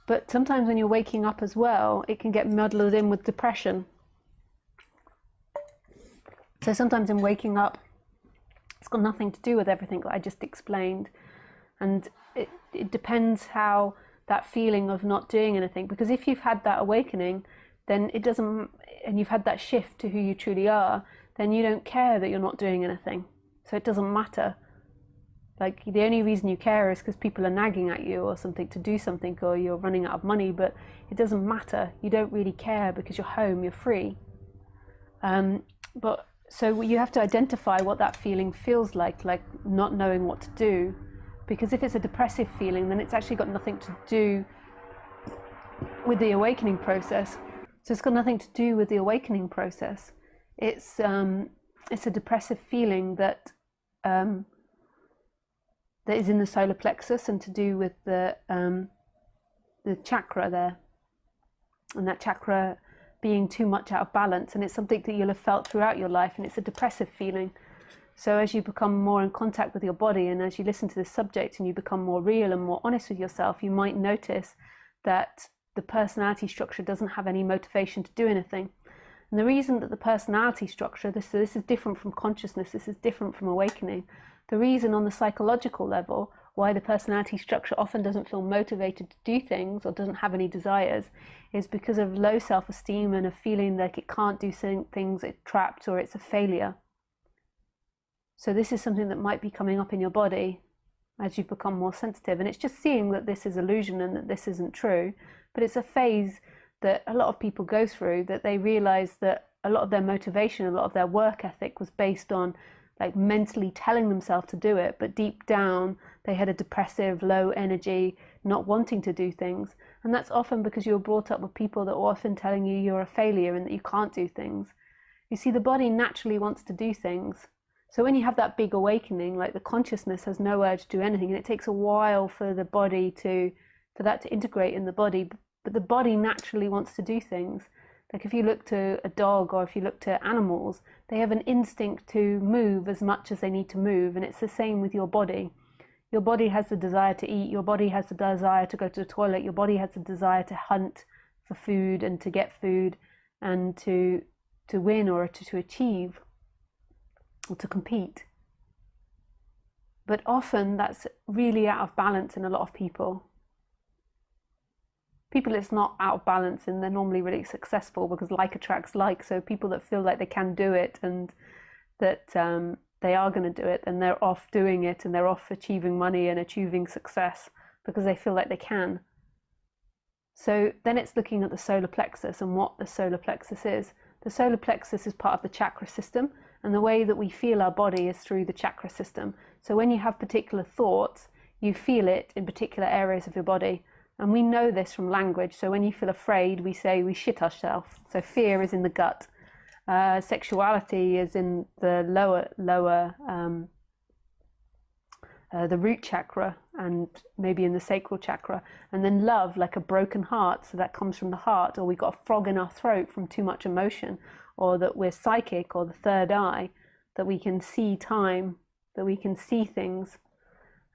But sometimes when you're waking up as well, it can get muddled in with depression. So sometimes in waking up, it's got nothing to do with everything that I just explained. And it depends how that feeling of not doing anything, because if you've had that awakening, then it doesn't, and you've had that shift to who you truly are, then you don't care that you're not doing anything. So it doesn't matter. Like, the only reason you care is because people are nagging at you or something to do something, or you're running out of money, but it doesn't matter. You don't really care because you're home, you're free. But so you have to identify what that feeling feels like not knowing what to do. Because if it's a depressive feeling, then it's actually got nothing to do with the awakening process. So it's got nothing to do with the awakening process. It's a depressive feeling that is in the solar plexus and to do with the chakra there, and that chakra being too much out of balance. And it's something that you'll have felt throughout your life, and it's a depressive feeling. So as you become more in contact with your body, and as you listen to this subject and you become more real and more honest with yourself, you might notice that the personality structure doesn't have any motivation to do anything. And the reason that the personality structure, this is different from consciousness, this is different from awakening. The reason on the psychological level why the personality structure often doesn't feel motivated to do things or doesn't have any desires is because of low self-esteem and a feeling like it can't do things, it's trapped, or it's a failure. So this is something that might be coming up in your body as you've become more sensitive. And it's just seeing that this is illusion and that this isn't true. But it's a phase that a lot of people go through, that they realize that a lot of their motivation, a lot of their work ethic was based on like mentally telling themselves to do it. But deep down, they had a depressive, low energy, not wanting to do things. And that's often because you were brought up with people that are often telling you you're a failure and that you can't do things. You see, the body naturally wants to do things. So when you have that big awakening, like the consciousness has no urge to do anything, and it takes a while for the body for that to integrate in the body, but the body naturally wants to do things. Like if you look to a dog or if you look to animals, they have an instinct to move as much as they need to move, and it's the same with your body. Your body has the desire to eat, your body has the desire to go to the toilet, your body has the desire to hunt for food and to get food and to win or to achieve, or to compete. But often that's really out of balance in a lot of people. People, it's not out of balance and they're normally really successful because like attracts like. So people that feel like they can do it and that they are going to do it, and they're off doing it, and they're off achieving money and achieving success because they feel like they can. So then it's looking at the solar plexus and what the solar plexus is. The solar plexus is part of the chakra system, and the way that we feel our body is through the chakra system. So when you have particular thoughts, you feel it in particular areas of your body. And we know this from language. So when you feel afraid, we say we shit ourselves. So fear is in the gut. Sexuality is in the lower the root chakra, and maybe in the sacral chakra. And then love, like a broken heart, so that comes from the heart. Or we got a frog in our throat from too much emotion, or that we're psychic, or the third eye, that we can see time, that we can see things,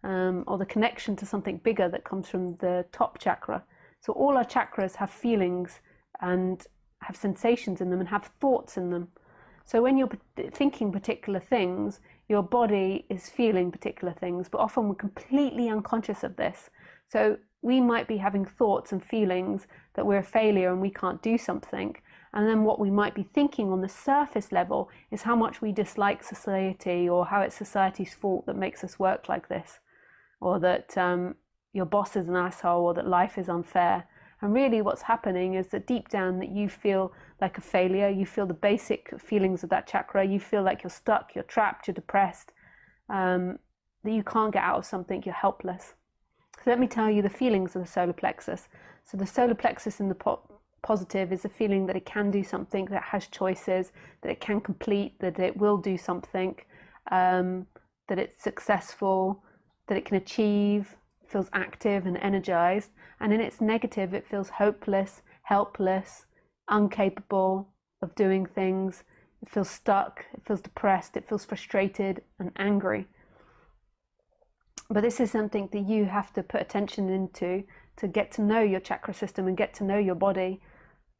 or the connection to something bigger that comes from the top chakra. So all our chakras have feelings and have sensations in them and have thoughts in them. So when you're thinking particular things, your body is feeling particular things, but often we're completely unconscious of this. So we might be having thoughts and feelings that we're a failure and we can't do something. And then what we might be thinking on the surface level is how much we dislike society, or how it's society's fault that makes us work like this, or that your boss is an asshole, or that life is unfair. And really what's happening is that deep down that you feel like a failure, you feel the basic feelings of that chakra, you feel like you're stuck, you're trapped, you're depressed, that you can't get out of something, you're helpless. So let me tell you the feelings of the solar plexus. So the solar plexus in the positive is a feeling that it can do something, that it has choices, that it can complete, that it will do something, that it's successful, that it can achieve, feels active and energized. And in its negative, it feels hopeless, helpless, incapable of doing things. It feels stuck, it feels depressed, it feels frustrated and angry. But this is something that you have to put attention into to get to know your chakra system and get to know your body.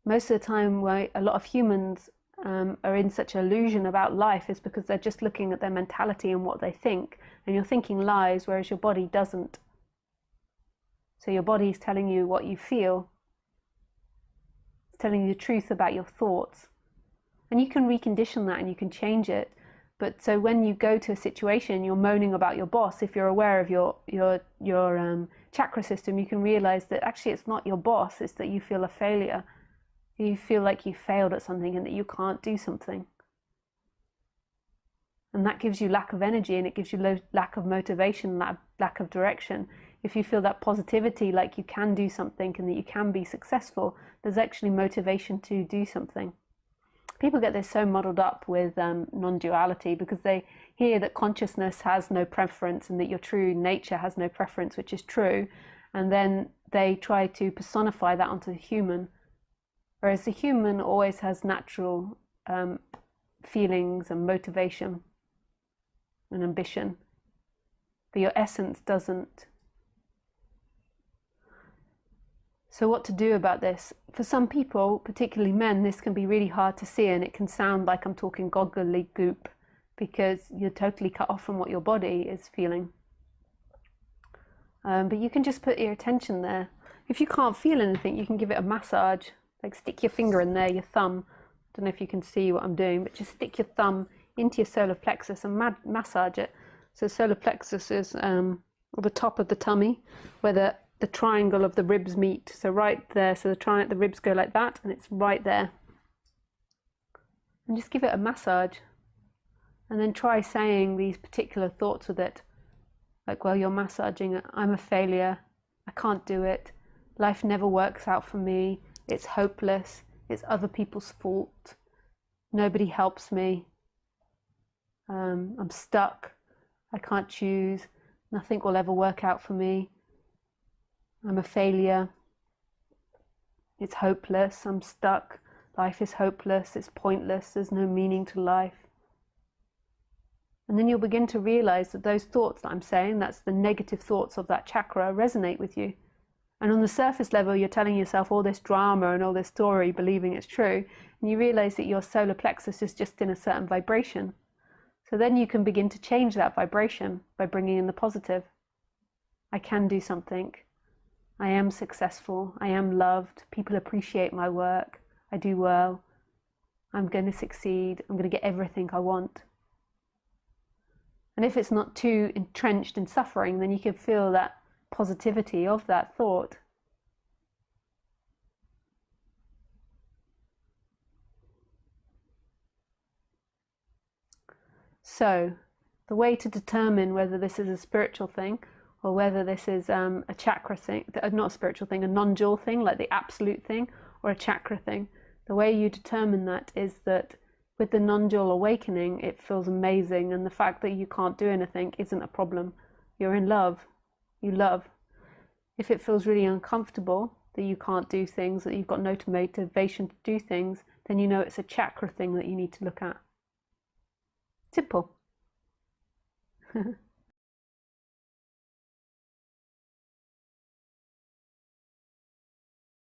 Most of the time why a lot of humans are in such illusion about life is because they're just looking at their mentality and what they think, and you're thinking lies, whereas your body doesn't. So your body is telling you what you feel. It's telling you the truth about your thoughts. And you can recondition that and you can change it. But so when you go to a situation, you're moaning about your boss, if you're aware of your chakra system, you can realize that actually it's not your boss, it's that you feel a failure. You feel like you failed at something and that you can't do something. And that gives you lack of energy, and it gives you lack of motivation, lack of direction. If you feel that positivity, like you can do something and that you can be successful, there's actually motivation to do something. People get this so muddled up with non-duality because they hear that consciousness has no preference and that your true nature has no preference, which is true. And then they try to personify that onto the human. Whereas the human always has natural feelings and motivation and ambition, but your essence doesn't. So what to do about this? For some people, particularly men, this can be really hard to see, and it can sound like I'm talking goggly goop because you're totally cut off from what your body is feeling. But you can just put your attention there. If you can't feel anything, you can give it a massage. Like stick your finger in there, your thumb. I don't know if you can see what I'm doing, but just stick your thumb into your solar plexus and massage it. So solar plexus is at the top of the tummy, where the triangle of the ribs meet. So right there, so the ribs go like that, and it's right there. And just give it a massage. And then try saying these particular thoughts with it. Like, well, you're massaging it. I'm a failure. I can't do it. Life never works out for me. It's hopeless. It's other people's fault. Nobody helps me. I'm stuck. I can't choose. Nothing will ever work out for me. I'm a failure. It's hopeless. I'm stuck. Life is hopeless. It's pointless. There's no meaning to life. And then you'll begin to realize that those thoughts that I'm saying, that's the negative thoughts of that chakra, resonate with you. And on the surface level, you're telling yourself all this drama and all this story, believing it's true. And you realize that your solar plexus is just in a certain vibration. So then you can begin to change that vibration by bringing in the positive. I can do something. I am successful. I am loved. People appreciate my work. I do well. I'm going to succeed. I'm going to get everything I want. And if it's not too entrenched in suffering, then you can feel that positivity of that thought. So, the way to determine whether this is a spiritual thing or whether this is a chakra thing, not a spiritual thing, a non-dual thing, like the absolute thing, or a chakra thing, the way you determine that is that with the non-dual awakening, it feels amazing, and the fact that you can't do anything isn't a problem. You're in love. You love. If it feels really uncomfortable that you can't do things, that you've got no motivation to do things, then you know it's a chakra thing that you need to look at. Simple.